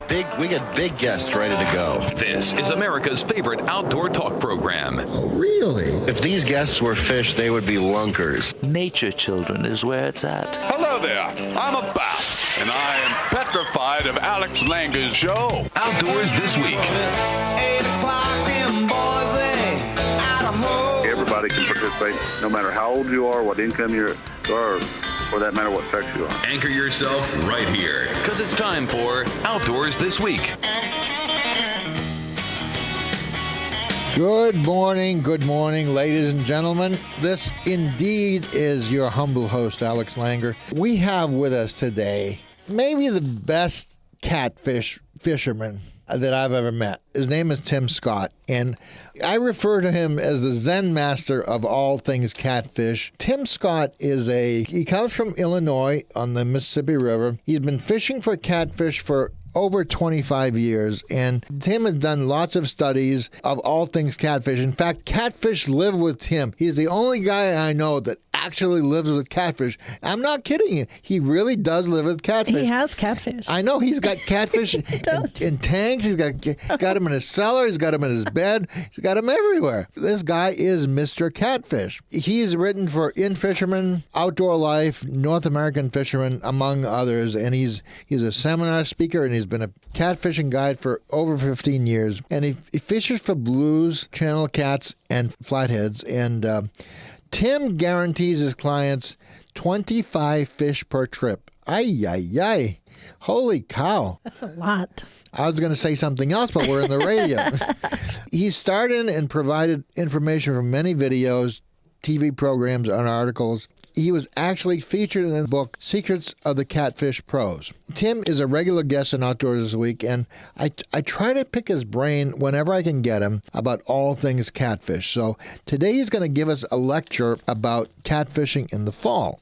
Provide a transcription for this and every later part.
We got big guests ready to go. This is America's favorite outdoor talk program. Oh, really? If these guests were fish, they would be lunkers. Nature Children is where it's at. Hello there, I'm a bass, and I am petrified of Alex Langer's show. Outdoors This Week. Everybody can participate, no matter how old you are, what income you are, or for that matter, what sex you are. Anchor yourself right here, because it's time for Outdoors This Week. Good morning, ladies and gentlemen. This indeed is your humble host, Alex Langer. We have with us today maybe the best catfish fisherman that I've ever met. His name is Tim Scott, and I refer to him as the Zen master of all things catfish. Tim Scott he comes from Illinois on the Mississippi River. He's been fishing for catfish for over 25 years, and Tim has done lots of studies of all things catfish. In fact, catfish live with Tim. He's the only guy I know that actually lives with catfish. I'm not kidding you. He really does live with catfish. He has catfish. I know. He's got catfish in tanks. He's got him in his cellar. He's got him in his bed. He's got him everywhere. This guy is Mr. Catfish. He's written for In Fisherman, Outdoor Life, North American Fisherman, among others, and he's a seminar speaker, and he's been a catfishing guide for over 15 years. And he fishes for blues, channel cats, and flatheads. And Tim guarantees his clients 25 fish per trip. Ay. Holy cow. That's a lot. I was going to say something else, but we're in the radio. He starred in and provided information from many videos, TV programs, and articles. He was actually featured in the book Secrets of the Catfish Pros. Tim is a regular guest in Outdoors This Week, and I try to pick his brain whenever I can get him about all things catfish. So today he's going to give us a lecture about catfishing in the fall.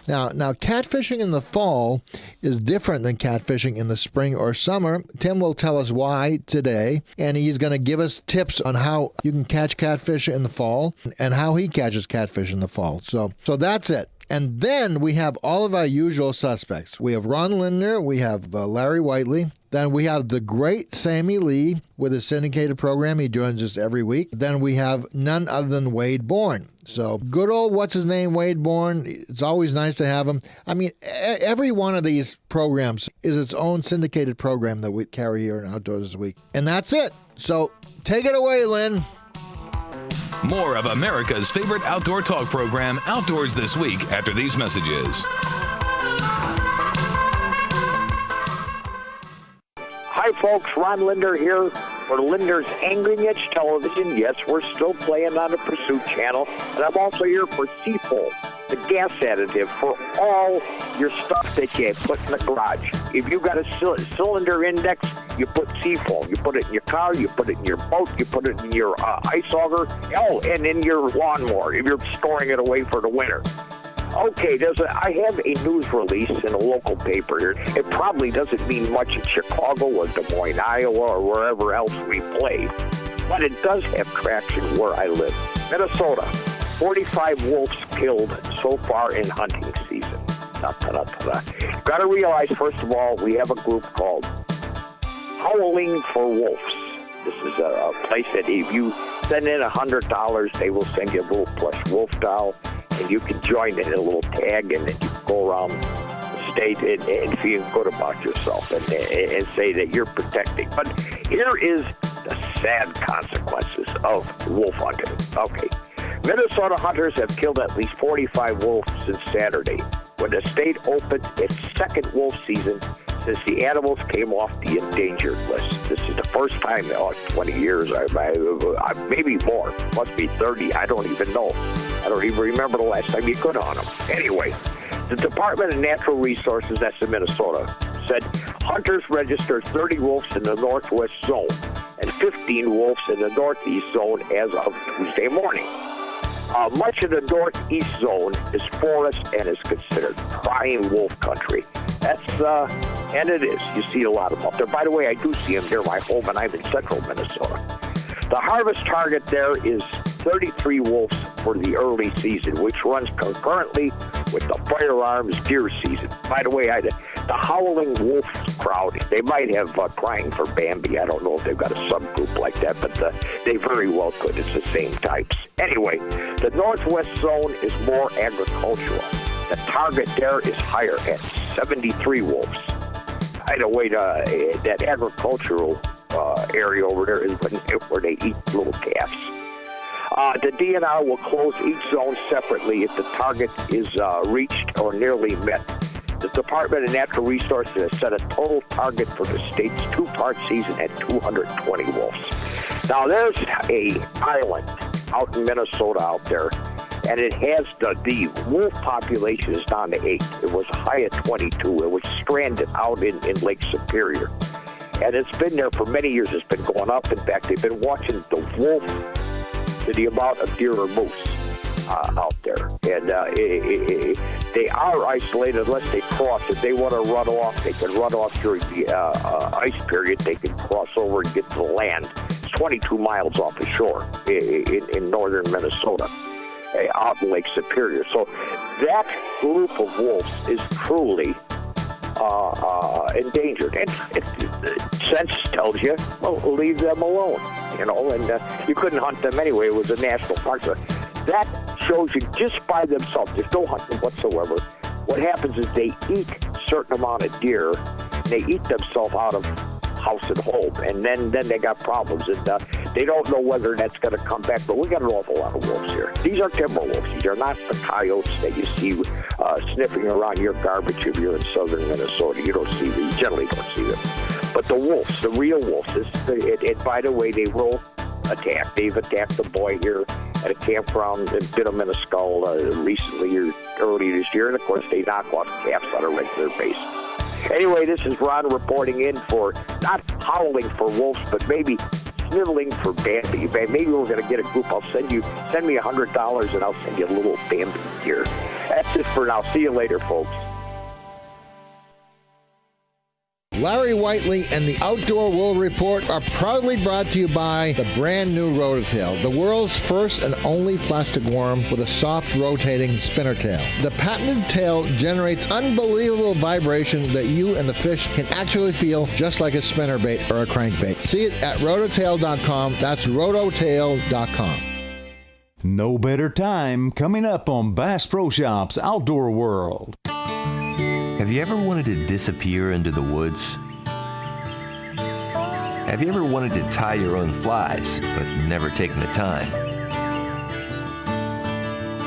Now, catfishing in the fall is different than catfishing in the spring or summer. Tim will tell us why today, and he's going to give us tips on how you can catch catfish in the fall and how he catches catfish in the fall. So that's it. And then we have all of our usual suspects. We have Ron Lindner, we have Larry Whiteley, then we have the great Sammy Lee with his syndicated program. He joins us every week. Then we have none other than Wade Bourne. So good old what's-his-name, Wade Bourne. It's always nice to have him. I mean, every one of these programs is its own syndicated program that we carry here in Outdoors This Week. And that's it. So take it away, Lynn. More of America's favorite outdoor talk program, Outdoors This Week, after these messages. Hi, folks. Ron Linder here for Linder's Angry Niche Television. Yes, we're still playing on the Pursuit Channel. And I'm also here for Seafoam, the gas additive for all your stuff that you put in the garage. If you got a cylinder index, you put Seafoam. You put it in your car, you put it in your boat, you put it in your ice auger, and in your lawnmower if you're storing it away for the winter. Okay, I have a news release in a local paper here. It probably doesn't mean much in Chicago or Des Moines, Iowa, or wherever else we play, but it does have traction where I live. Minnesota, 45 wolves killed so far in hunting season. Got to realize, first of all, we have a group called Howling for Wolves. This is a place that if you send in $100, they will send you a little plush wolf doll, and you can join in a little tag, and then you can go around the state and feel good about yourself and say that you're protecting. But here is the sad consequences of wolf hunting. Okay, Minnesota hunters have killed at least 45 wolves since Saturday, when the state opened its second wolf season since the animals came off the endangered list. This is the first time in 20 years, maybe more, must be 30, I don't even know. I don't even remember the last time you could hunt them. Anyway, the Department of Natural Resources, that's in Minnesota, said hunters registered 30 wolves in the northwest zone and 15 wolves in the northeast zone as of Tuesday morning. Much of the northeast zone is forest and is considered prime wolf country. And it is. You see a lot of them up there. By the way, I do see them near my home, and I'm in central Minnesota. The harvest target there is 33 wolves for the early season, which runs concurrently with the firearms deer season. By the way, the Howling Wolf crowd, they might have Crying for Bambi. I don't know if they've got a subgroup like that, but they very well could. It's the same types. Anyway, the northwest zone is more agricultural. The target there is higher at 73 wolves. By the way, that agricultural area over there is where they eat little calves. The DNR will close each zone separately if the target is reached or nearly met. The Department of Natural Resources has set a total target for the state's two-part season at 220 wolves. Now, there's a island out in Minnesota out there, and it has the wolf population is down to 8. It was high at 22. It was stranded out in Lake Superior. And it's been there for many years. It's been going up. In fact, they've been watching the wolf, the amount of deer or moose out there. And they are isolated unless they cross. If they want to run off, they can run off during the ice period. They can cross over and get to the land. It's 22 miles off the shore in northern Minnesota, out in Lake Superior. So that group of wolves is truly endangered. And sense tells you, well, leave them alone, and you couldn't hunt them anyway. It was a national park. So that shows you just by themselves, there's no hunting whatsoever. What happens is they eat a certain amount of deer, and they eat themselves out of house and home, and then they got problems, and they don't know whether that's going to come back. But we got an awful lot of wolves here. These are timber wolves. These are not the coyotes that you see sniffing around your garbage if you're in southern Minnesota. You don't see them. You generally don't see them. But the wolves, the real wolves, by the way, they will attack. They've attacked the boy here at a campground and bit him in the skull recently or early this year, and of course they knock off calves on a regular basis. Anyway, this is Ron reporting in for not howling for wolves, but maybe sniveling for Bambi. Maybe we're going to get a group. Send me $100 and I'll send you a little Bambi here. That's it for now. See you later, folks. Larry Whiteley and the Outdoor World Report are proudly brought to you by the brand new Rototail, the world's first and only plastic worm with a soft rotating spinner tail. The patented tail generates unbelievable vibration that you and the fish can actually feel just like a spinnerbait or a crankbait. See it at rototail.com. That's rototail.com. No better time coming up on Bass Pro Shops Outdoor World. Have you ever wanted to disappear into the woods? Have you ever wanted to tie your own flies, but never taken the time?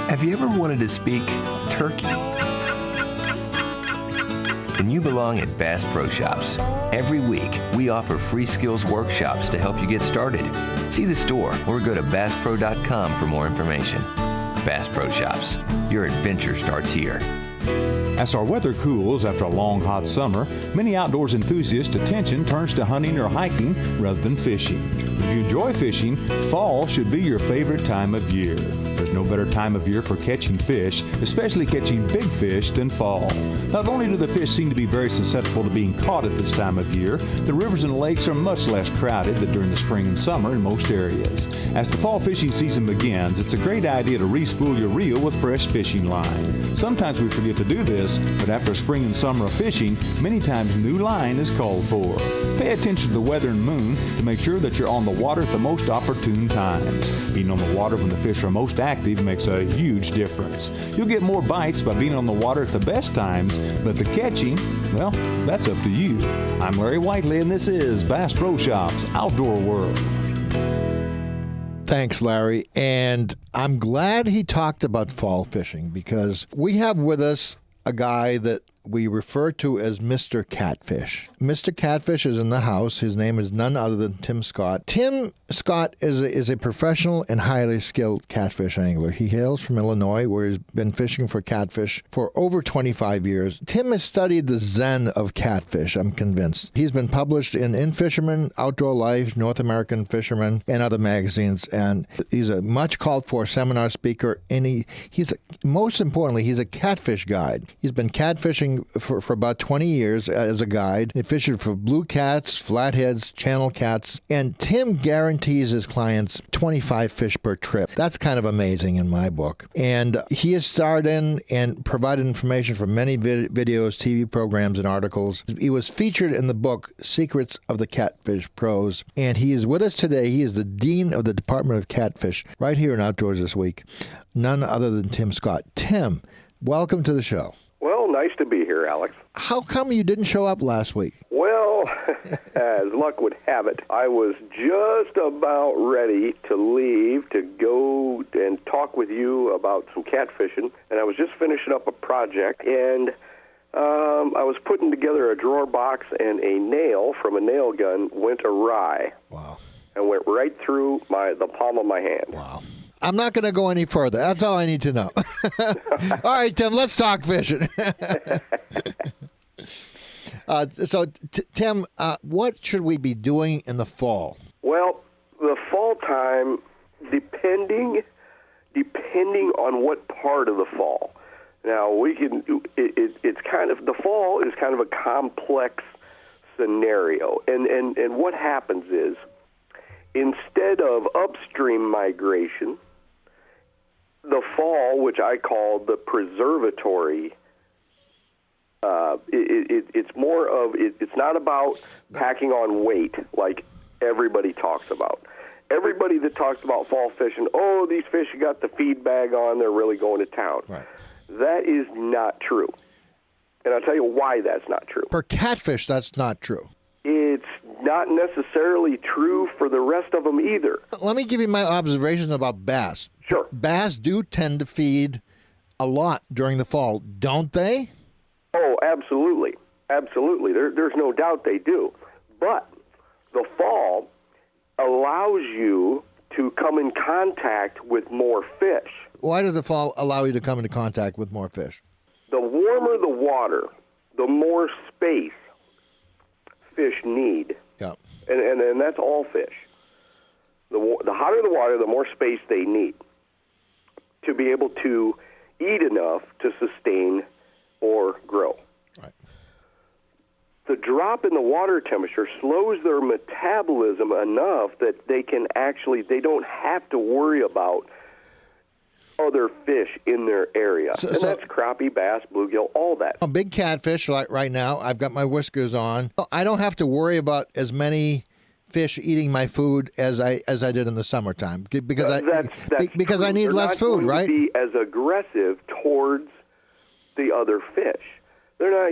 Have you ever wanted to speak turkey? Then you belong at Bass Pro Shops. Every week, we offer free skills workshops to help you get started. See the store or go to BassPro.com for more information. Bass Pro Shops. Your adventure starts here. As our weather cools after a long, hot summer, many outdoors enthusiasts' attention turns to hunting or hiking rather than fishing. If you enjoy fishing, fall should be your favorite time of year. There's no better time of year for catching fish, especially catching big fish, than fall. Not only do the fish seem to be very susceptible to being caught at this time of year, the rivers and lakes are much less crowded than during the spring and summer in most areas. As the fall fishing season begins, it's a great idea to re-spool your reel with fresh fishing line. Sometimes we forget to do this, but after spring and summer of fishing, many times new line is called for. Pay attention to the weather and moon to make sure that you're on the water at the most opportune times. Being on the water when the fish are most active makes a huge difference. You'll get more bites by being on the water at the best times, but the catching, well, that's up to you. I'm Larry Whiteley, and this is Bass Pro Shops Outdoor World. Thanks, Larry. And I'm glad he talked about fall fishing because we have with us a guy that we refer to as Mr. Catfish. Mr. Catfish is in the house. His name is none other than Tim Scott. Tim Scott is a professional and highly skilled catfish angler. He hails from Illinois, where he's been fishing for catfish for over 25 years. Tim has studied the zen of catfish, I'm convinced. He's been published in Fisherman, Outdoor Life, North American Fisherman, and other magazines, and he's a much called for seminar speaker, and most importantly, he's a catfish guide. He's been catfishing fishing for about 20 years as a guide. He fished for blue cats, flatheads, channel cats, and Tim guarantees his clients 25 fish per trip. That's kind of amazing in my book. And he has starred in and provided information for many videos, TV programs, and articles. He was featured in the book Secrets of the Catfish Pros, and he is with us today. He is the Dean of the Department of Catfish right here in Outdoors This Week. None other than Tim Scott. Tim, welcome to the show. Well, nice to be here, Alex. How come you didn't show up last week? Well, as luck would have it, I was just about ready to leave to go and talk with you about some catfishing, and I was just finishing up a project, and I was putting together a drawer box, and a nail from a nail gun went awry. Wow. And went right through the palm of my hand. Wow. I'm not going to go any further. That's all I need to know. All right, Tim, let's talk fishing. Tim, what should we be doing in the fall? Well, the fall time, depending on what part of the fall. Now, it's kind of, the fall is kind of a complex scenario. And what happens is, instead of upstream migration, the fall, which I call the preservatory, it's not about packing on weight like everybody talks about. Everybody that talks about fall fishing, oh, these fish got the feed bag on, they're really going to town. Right. That is not true. And I'll tell you why that's not true. For catfish, that's not true. It's not necessarily true for the rest of them either. Let me give you my observation about bass. Sure. Bass do tend to feed a lot during the fall, don't they? Oh, absolutely. Absolutely. There's no doubt they do. But the fall allows you to come in contact with more fish. Why does the fall allow you to come into contact with more fish? The warmer the water, the more space fish need. Yeah. And that's all fish. The hotter the water, the more space they need to be able to eat enough to sustain or grow. Right. The drop in the water temperature slows their metabolism enough that they don't have to worry about other fish in their area. And that's crappie, bass, bluegill, all that. A big catfish, like right now, I've got my whiskers on. I don't have to worry about as many fish eating my food as I did in the summertime because because I need less food, right? They're not going to be as aggressive towards the other fish. They're not,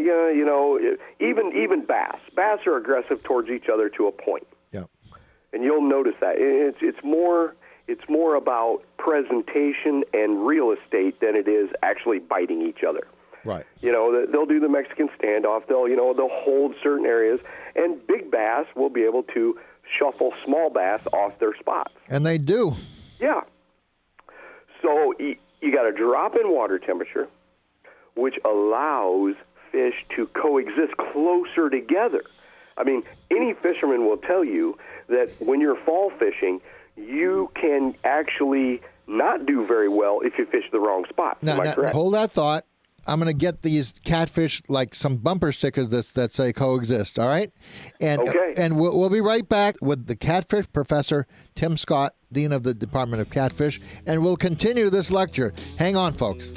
even bass. Bass are aggressive towards each other to a point. Yeah. And you'll notice that it's more about presentation and real estate than it is actually biting each other. Right. They'll do the Mexican standoff. They'll hold certain areas, and big bass will be able to shuffle small bass off their spots. And they do. Yeah. So you got a drop in water temperature, which allows fish to coexist closer together. I mean, any fisherman will tell you that when you're fall fishing, you can actually not do very well if you fish the wrong spot. Now, hold that thought. I'm going to get these catfish, like some bumper stickers that say coexist, all right? Okay. And we'll be right back with the catfish professor, Tim Scott, Dean of the Department of Catfish, and we'll continue this lecture. Hang on, folks.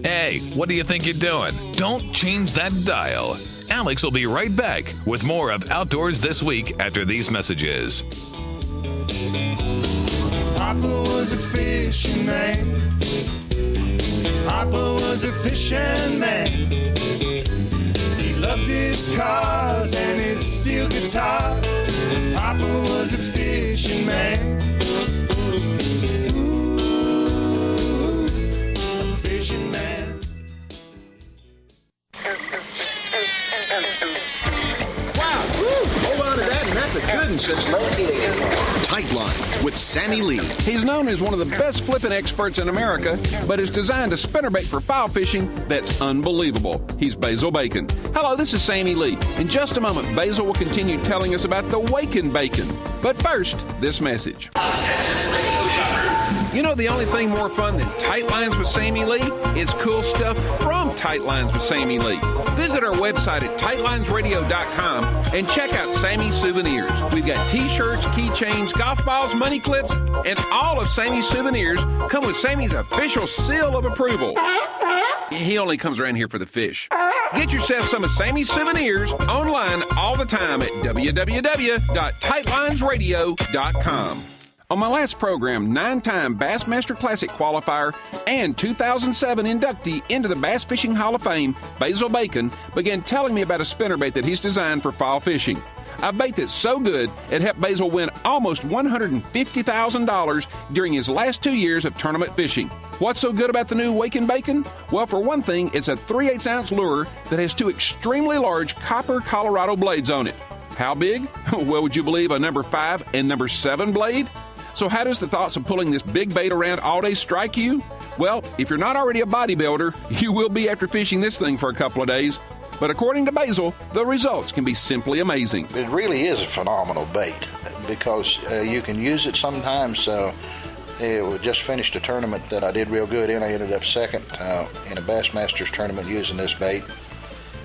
Hey, what do you think you're doing? Don't change that dial. Alex will be right back with more of Outdoors This Week after these messages. Papa was a fishing man. Papa was a fishing man. He loved his cars and his steel guitars. Papa was a fishing man. Ooh, a fishing man. Wow! Hold on to that, and that's a good one since 1984. Tight Lines with Sammy Lee. He's known as one of the best flipping experts in America, but has designed a spinnerbait for foul fishing that's unbelievable. He's Basil Bacon. Hello, this is Sammy Lee. In just a moment, Basil will continue telling us about the Waken Bacon. But first, this message. Attention radio shoppers. You know, the only thing more fun than Tight Lines with Sammy Lee is cool stuff from Tight Lines with Sammy Lee. Visit our website at tightlinesradio.com and check out Sammy's souvenirs. We've got t-shirts, keychains, golf balls, money clips, and all of Sammy's souvenirs come with Sammy's official seal of approval. He only comes around here for the fish. Get yourself some of Sammy's souvenirs online all the time at www.tightlinesradio.com. On my last program, 9-time Bassmaster Classic qualifier and 2007 inductee into the Bass Fishing Hall of Fame, Basil Bacon, began telling me about a spinnerbait that he's designed for fall fishing. A bait that's so good, it helped Basil win almost $150,000 during his last 2 years of tournament fishing. What's so good about the new Waken Bacon? Well, for one thing, it's a 3/8-ounce lure that has 2 extremely large copper Colorado blades on it. How big? Well, would you believe a number 5 and number 7 blade? So how does the thoughts of pulling this big bait around all day strike you? Well, if you're not already a bodybuilder, you will be after fishing this thing for a couple of days. But according to Basil, the results can be simply amazing. It really is a phenomenal bait because you can use it sometimes. We just finished a tournament that I did real good in. I ended up second in a Bassmasters tournament using this bait.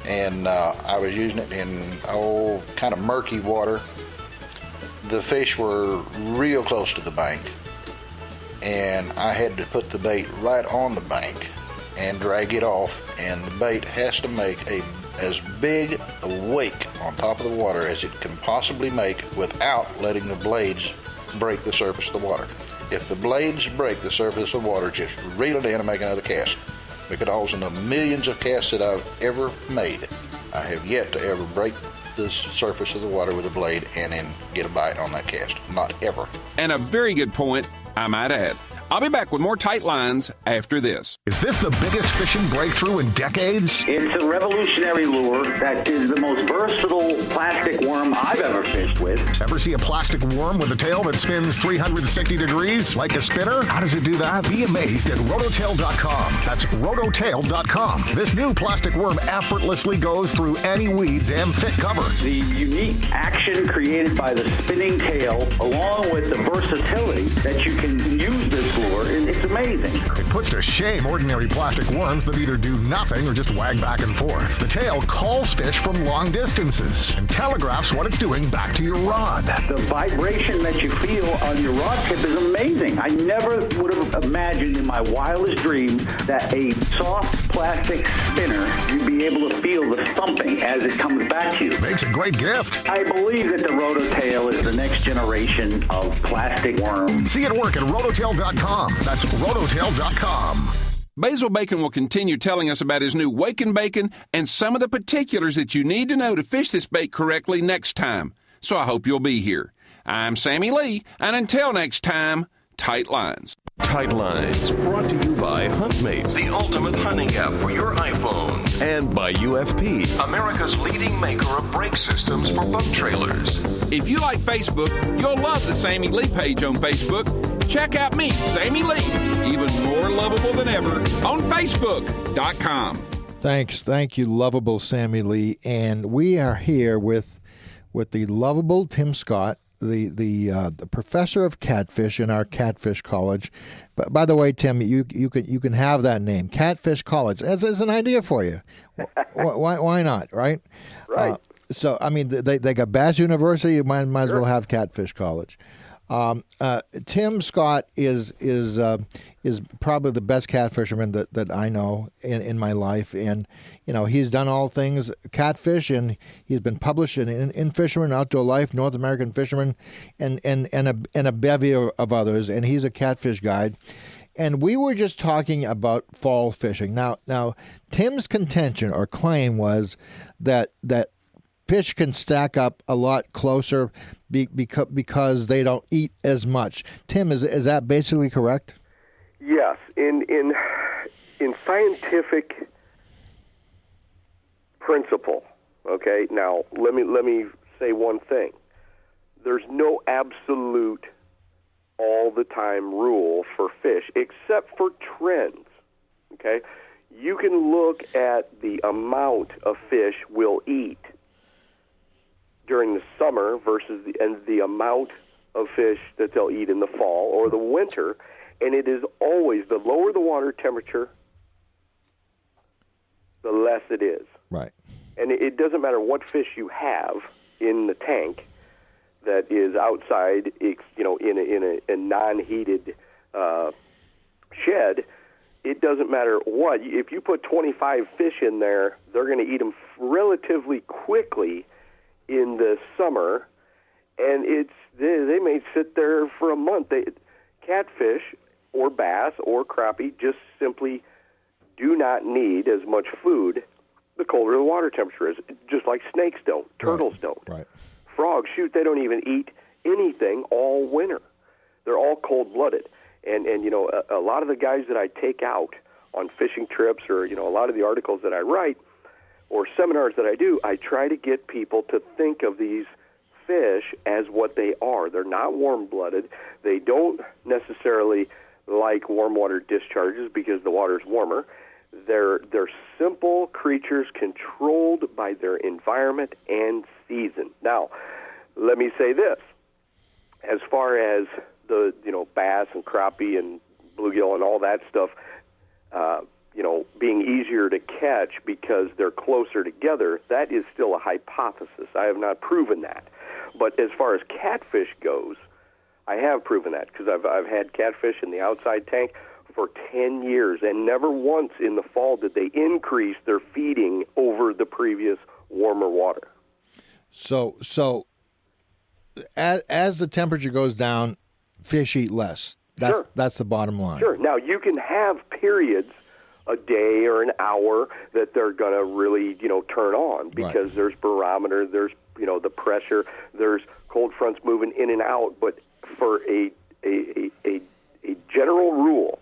And I was using it in kind of murky water. The fish were real close to the bank, and I had to put the bait right on the bank and drag it off, and the bait has to make as big a wake on top of the water as it can possibly make without letting the blades break the surface of the water. If the blades break the surface of the water, just reel it in and make another cast. Because in the millions of casts that I've ever made, I have yet to ever break the surface of the water with a blade and then get a bite on that cast. Not ever. And a very good point, I might add. I'll be back with more Tight Lines after this. Is this the biggest fishing breakthrough in decades? It's a revolutionary lure that is the most versatile plastic worm I've ever fished with. Ever see a plastic worm with a tail that spins 360 degrees like a spinner? How does it do that? Be amazed at rototail.com. That's rototail.com. This new plastic worm effortlessly goes through any weeds and thick cover. The unique action created by the spinning tail, along with the versatility that you can use this lure, it's amazing. It puts to shame ordinary plastic worms that either do nothing or just wag back and forth. The tail calls fish from long distances and telegraphs what it's doing back to your rod. The vibration that you feel on your rod tip is amazing. I never would have imagined in my wildest dreams that a soft plastic spinner, you'd be able to feel the thumping as it comes back to you. Makes a great gift. I believe that the Rototail is the next generation of plastic worm. See it work at rototail.com. That's rototail.com. Basil Bacon will continue telling us about his new Waken Bacon and some of the particulars that you need to know to fish this bait correctly next time. So I hope you'll be here. I'm Sammy Lee, and until next time, Tight Lines. Tight Lines, brought to you by HuntMate, the ultimate hunting app for your iPhone. And by UFP, America's leading maker of brake systems for boat trailers. If you like Facebook, you'll love the Sammy Lee page on Facebook. Check out me, Sammy Lee, even more lovable than ever, on Facebook.com. Thanks. Thank you, lovable Sammy Lee. And we are here with the lovable Tim Scott, the professor of catfish in our catfish college. But by the way, Tim, you can have that name, Catfish College. That's an idea for you. Why not? Right. Right. So I mean, they got Bass University. You might as well have Catfish College. Tim Scott is probably the best catfisherman that I know in my life, and he's done all things catfish, and he's been published in Fisherman, Outdoor Life, North American Fisherman, and a bevy of others, and he's a catfish guide. And we were just talking about fall fishing. Now Tim's contention or claim was that fish can stack up a lot closer because they don't eat as much. Tim, is that basically correct? Yes. In scientific principle, okay? Now, let me say one thing. There's no absolute all-the-time rule for fish except for trends, okay? You can look at the amount of fish we'll eat during the summer versus the amount of fish that they'll eat in the fall or the winter, And it is always, the lower the water temperature, the less it is. Right. And it doesn't matter what fish you have in the tank that is outside, in a non-heated shed. It doesn't matter what. If you put 25 fish in there, they're going to eat them relatively quickly in the summer, and they may sit there for a month. Catfish or bass or crappie just simply do not need as much food the colder the water temperature is, just like snakes don't, turtles don't. Right. Frogs, they don't even eat anything all winter. They're all cold-blooded. And a lot of the guys that I take out on fishing trips or, a lot of the articles that I write or seminars that I do, I try to get people to think of these fish as what they are. They're not warm-blooded. They don't necessarily like warm water discharges because the water's warmer. They're simple creatures controlled by their environment and season. Now, let me say this. As far as the bass and crappie and bluegill and all that stuff, being easier to catch because they're closer together, that is still a hypothesis. I have not proven that. But as far as catfish goes, I have proven that because I've had catfish in the outside tank for 10 years, and never once in the fall did they increase their feeding over the previous warmer water. So as the temperature goes down, fish eat less. That's the bottom line. Sure. Now, you can have periods, a day or an hour, that they're going to really, turn on because there's barometer, there's, the pressure, there's cold fronts moving in and out. But for a general rule,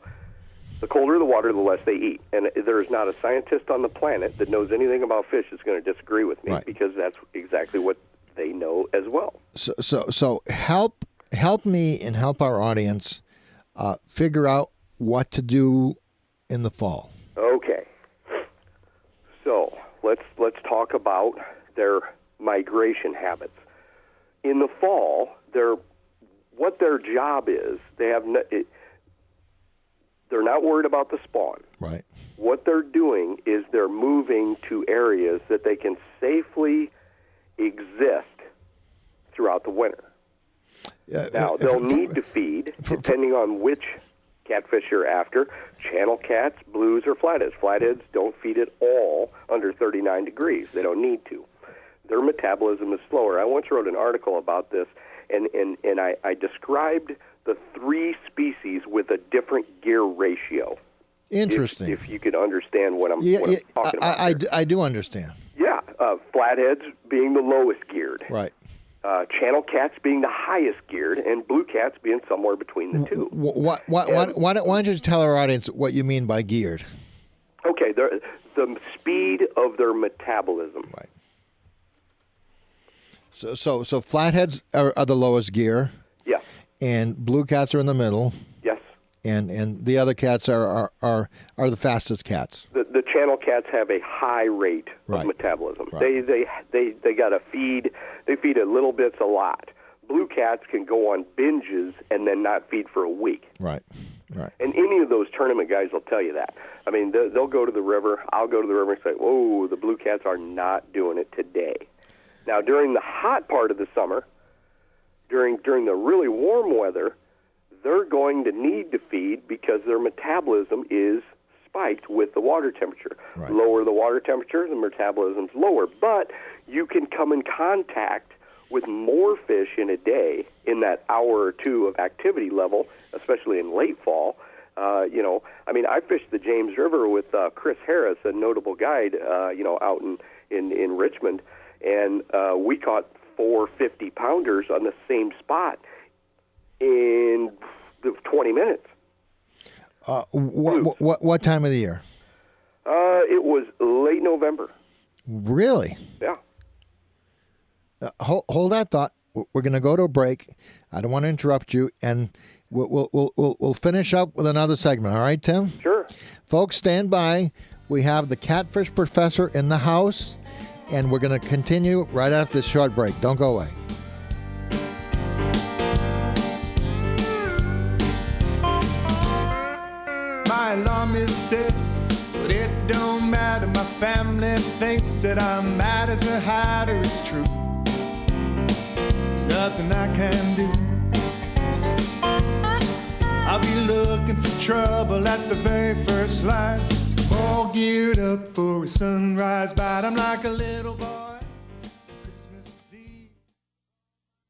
the colder the water, the less they eat. And there's not a scientist on the planet that knows anything about fish that's going to disagree with me because that's exactly what they know as well. So help me and help our audience figure out what to do in the fall. Okay. So let's talk about their migration habits. In the fall, what their job is, they're not worried about the spawn. Right. What they're doing is they're moving to areas that they can safely exist throughout the winter. Now, they'll need to feed, depending on which catfish you're after, channel cats, blues, or flatheads. Flatheads don't feed at all under 39 degrees. They don't need to. Their metabolism is slower. I once wrote an article about this, and I described the three species with a different gear ratio. Interesting. If you could understand what I'm talking about. I do understand. Yeah, flatheads being the lowest geared. Right. Channel cats being the highest geared, and blue cats being somewhere between the two. Why don't you tell our audience what you mean by geared? Okay, the speed of their metabolism. Right. So flatheads are the lowest gear. Yes. And blue cats are in the middle. Yes. And the other cats are the fastest cats. The channel cats have a high rate of metabolism. Right. They got to feed. They feed a little bits a lot. Blue cats can go on binges and then not feed for a week. Right. Right. And any of those tournament guys will tell you that. I mean, they'll go to the river. I'll go to the river and say, "Whoa, the blue cats are not doing it today." Now, during the hot part of the summer, during the really warm weather, they're going to need to feed because their metabolism is spiked with the water temperature. Right. Lower the water temperature, the metabolism's lower. But you can come in contact with more fish in a day in that hour or two of activity level, especially in late fall. I fished the James River with Chris Harris, a notable guide, out in Richmond, and we caught 4 50-pounders on the same spot in 20 minutes. What time of the year? It was late November. Really? Yeah. Hold that thought. We're going to go to a break. I don't want to interrupt you, and we'll finish up with another segment. All right, Tim? Sure. Folks, stand by. We have the Catfish Professor in the house, and we're going to continue right after this short break. Don't go away. said, but it don't matter. My family thinks that I'm mad as a hatter. It's true. There's nothing I can do. I'll be looking for trouble at the very first light. All geared up for a sunrise bite. I'm like a little boy.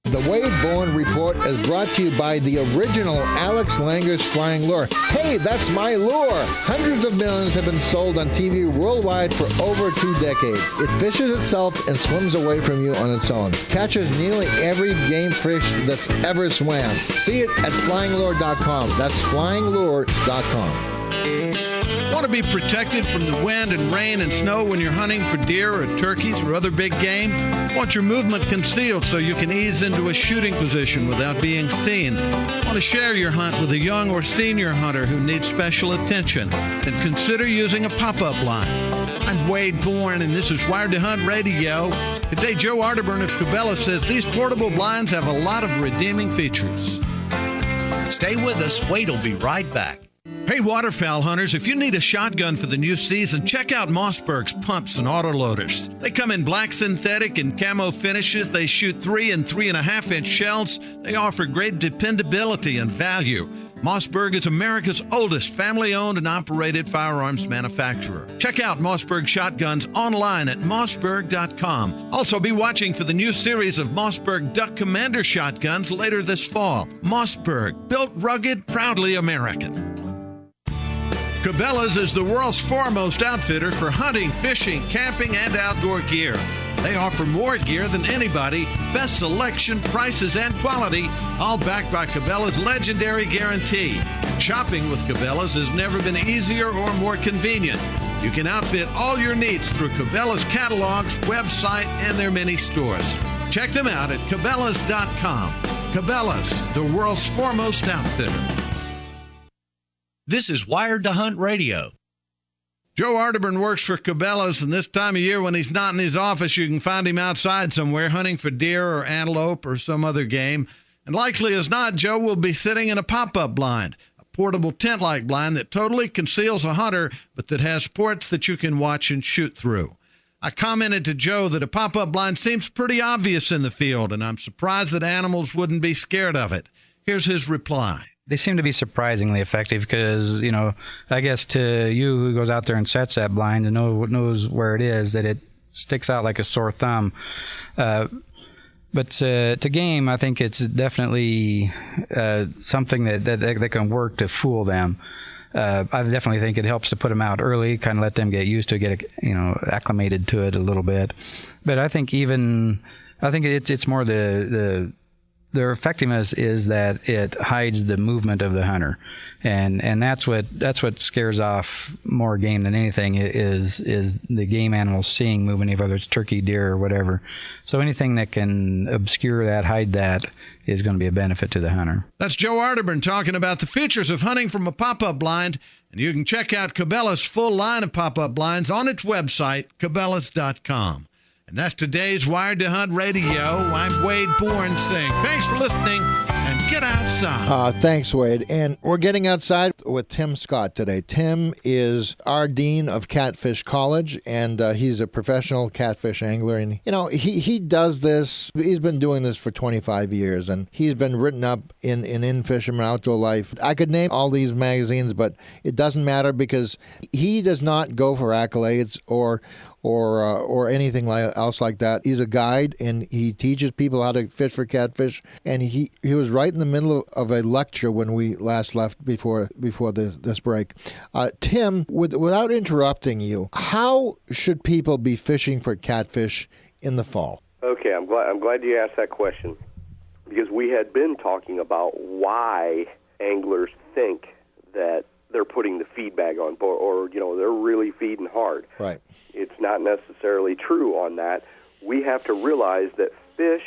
The Wade Bourne Report is brought to you by the original Alex Langer's Flying Lure. Hey, that's my lure! Hundreds of millions have been sold on TV worldwide for over 2 decades. It fishes itself and swims away from you on its own. Catches nearly every game fish that's ever swam. See it at flyinglure.com. That's flyinglure.com. Want to be protected from the wind and rain and snow when you're hunting for deer or turkeys or other big game? Want your movement concealed so you can ease into a shooting position without being seen? Want to share your hunt with a young or senior hunter who needs special attention? Then consider using a pop-up blind. I'm Wade Bourne, and this is Wired to Hunt Radio. Today, Joe Arterburn of Cabela says these portable blinds have a lot of redeeming features. Stay with us. Wade will be right back. Hey, waterfowl hunters, if you need a shotgun for the new season, check out Mossberg's pumps and autoloaders. They come in black synthetic and camo finishes. They shoot 3 and 3.5 inch shells. They offer great dependability and value. Mossberg is America's oldest family-owned and operated firearms manufacturer. Check out Mossberg shotguns online at mossberg.com. Also, be watching for the new series of Mossberg Duck Commander shotguns later this fall. Mossberg, built rugged, proudly American. Cabela's is the world's foremost outfitter for hunting, fishing, camping, and outdoor gear. They offer more gear than anybody, best selection, prices, and quality, all backed by Cabela's legendary guarantee. Shopping with Cabela's has never been easier or more convenient. You can outfit all your needs through Cabela's catalogs, website, and their many stores. Check them out at Cabela's.com. Cabela's, the world's foremost outfitter. This is Wired to Hunt Radio. Joe Arterburn works for Cabela's, and this time of year when he's not in his office, you can find him outside somewhere hunting for deer or antelope or some other game. And likely as not, Joe will be sitting in a pop-up blind, a portable tent-like blind that totally conceals a hunter, but that has ports that you can watch and shoot through. I commented to Joe that a pop-up blind seems pretty obvious in the field, and I'm surprised that animals wouldn't be scared of it. Here's his reply. They seem to be surprisingly effective because, I guess to you who goes out there and sets that blind and knows where it is, that it sticks out like a sore thumb. But to game, I think it's definitely something that can work to fool them. I definitely think it helps to put them out early, kind of let them get used to it, get acclimated to it a little bit. But I think it's more their effectiveness is that it hides the movement of the hunter, and that's what scares off more game than anything is the game animals seeing movement, whether it's turkey, deer, or whatever. So anything that can obscure that, hide that, is going to be a benefit to the hunter. That's Joe Arterburn talking about the features of hunting from a pop-up blind, and you can check out Cabela's full line of pop-up blinds on its website, Cabela's.com. And that's today's Wired to Hunt Radio. I'm Wade Bourne saying thanks for listening and get outside. Thanks, Wade. And we're getting outside with Tim Scott today. Tim is our dean of Catfish College, and he's a professional catfish angler. And, he does this. He's been doing this for 25 years, and he's been written up in Fisherman Outdoor Life. I could name all these magazines, but it doesn't matter because he does not go for accolades or anything else like that. He's a guide, and he teaches people how to fish for catfish. And he was right in the middle of a lecture when we last left before this break. Tim, without interrupting you, how should people be fishing for catfish in the fall? Okay, I'm glad you asked that question, because we had been talking about why anglers think that they're putting the feed bag on, or they're really feeding hard. Right. It's not necessarily true on that. We have to realize that fish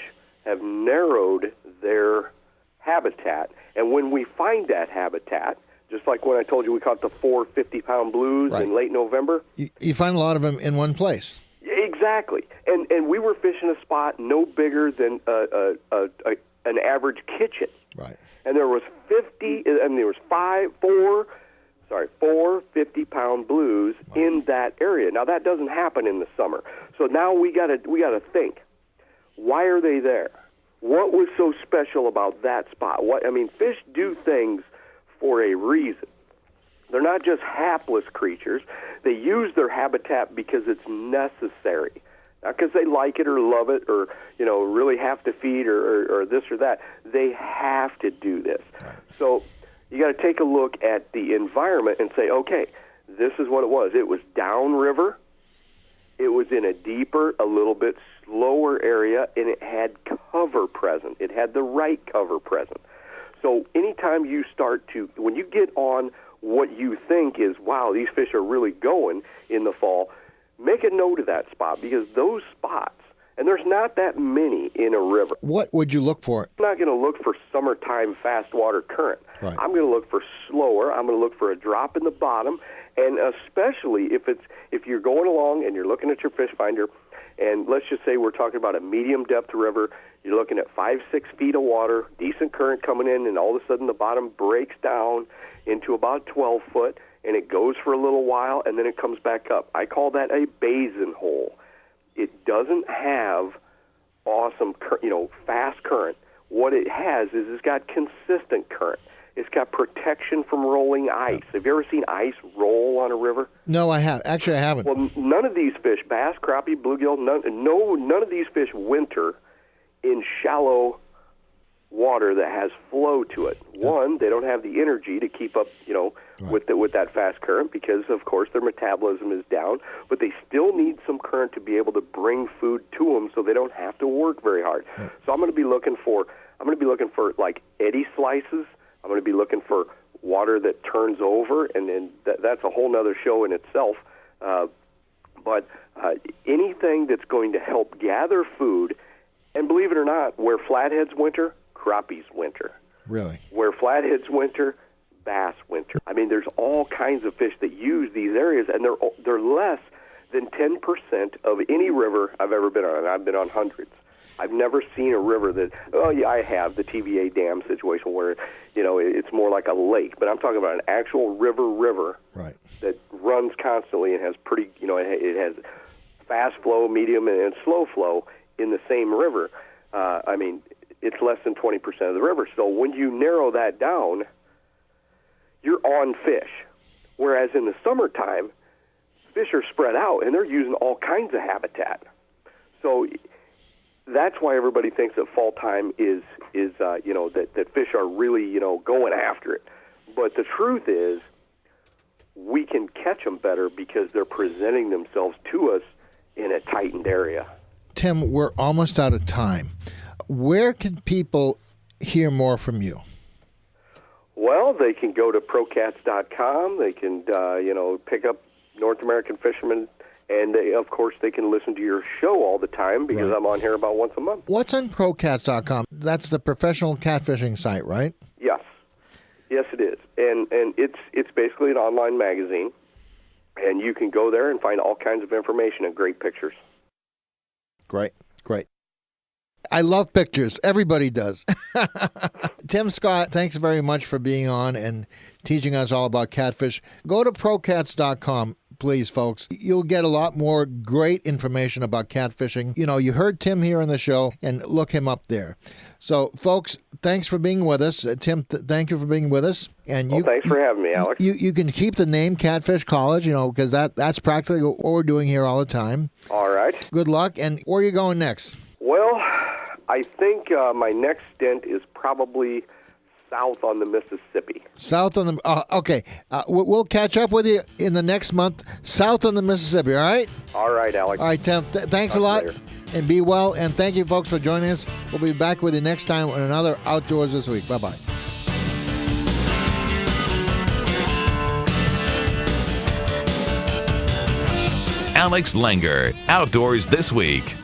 have narrowed their habitat, and when we find that habitat, just like when I told you we caught the 4 50-pound blues in late November. You find a lot of them in one place. Exactly. And we were fishing a spot no bigger than an average kitchen. Right. And there was 50, and there was 4 4 50-pound blues in that area. Now, that doesn't happen in the summer. So now we got to think, why are they there? What was so special about that spot? Fish do things for a reason. They're not just hapless creatures. They use their habitat because it's necessary. Not because they like it or love it or, really have to feed or this or that. They have to do this. So you got to take a look at the environment and say, okay, this is what it was. It was downriver. It was in a deeper, a little bit slower area, and it had cover present. It had the right cover present. So anytime you when you get on what you think is, wow, these fish are really going in the fall, make a note of that spot, because those spots, and there's not that many in a river. What would you look for? I'm not going to look for summertime fast water current. Right. I'm going to look for slower. I'm going to look for a drop in the bottom, and especially if you're going along and you're looking at your fish finder, and let's just say we're talking about a medium depth river, you're looking at 5-6 feet of water, decent current coming in, and all of a sudden the bottom breaks down into about 12 foot, and it goes for a little while, and then it comes back up. I call that a basin hole. It doesn't have awesome, fast current. What it has is it's got consistent current. It's got protection from rolling ice. Have you ever seen ice roll on a river? No, I have. Actually, I haven't. Well, none of these fish, bass, crappie, bluegill, none of these fish winter in shallow water that has flow to it. One, they don't have the energy to keep up, with that fast current because, of course, their metabolism is down. But they still need some current to be able to bring food to them, so they don't have to work very hard. So I'm going to be looking for like eddy slices. I'm going to be looking for water that turns over, and then that's a whole nother show in itself. But anything that's going to help gather food, and believe it or not, where flatheads winter, crappies winter. Really? Where flatheads winter, bass winter. There's all kinds of fish that use these areas, and they're less than 10% of any river I've ever been on. And I've been on hundreds. I've never seen a river that, I have the TVA dam situation where, it's more like a lake. But I'm talking about an actual river right, that runs constantly and has pretty, it has fast flow, medium, and slow flow in the same river. It's less than 20% of the river. So when you narrow that down, you're on fish. Whereas in the summertime, fish are spread out and they're using all kinds of habitat. So that's why everybody thinks that fall time is that fish are really, going after it. But the truth is, we can catch them better because they're presenting themselves to us in a tightened area. Tim, we're almost out of time. Where can people hear more from you? Well, they can go to procats.com. They can, pick up North American Fisherman, and of course they can listen to your show all the time because I'm on here about once a month. What's on procats.com? That's the professional catfishing site, right? Yes. Yes, it is. And it's basically an online magazine, and you can go there and find all kinds of information and great pictures. Great. I love pictures. Everybody does. Tim Scott, thanks very much for being on and teaching us all about catfish. Go to procats.com, please, folks. You'll get a lot more great information about catfishing. You heard Tim here on the show, and look him up there. So, folks, thanks for being with us. Tim, thank you for being with us. And thanks for having me, Alex. You can keep the name Catfish College, because that's practically what we're doing here all the time. All right. Good luck. And where are you going next? Well, I think my next stint is probably south on the Mississippi. South on the... okay. We'll catch up with you in the next month, south on the Mississippi, all right? All right, Alex. All right, Tim. Thanks a lot. Later. And be well. And thank you, folks, for joining us. We'll be back with you next time on another Outdoors This Week. Bye-bye. Alex Langer, Outdoors This Week.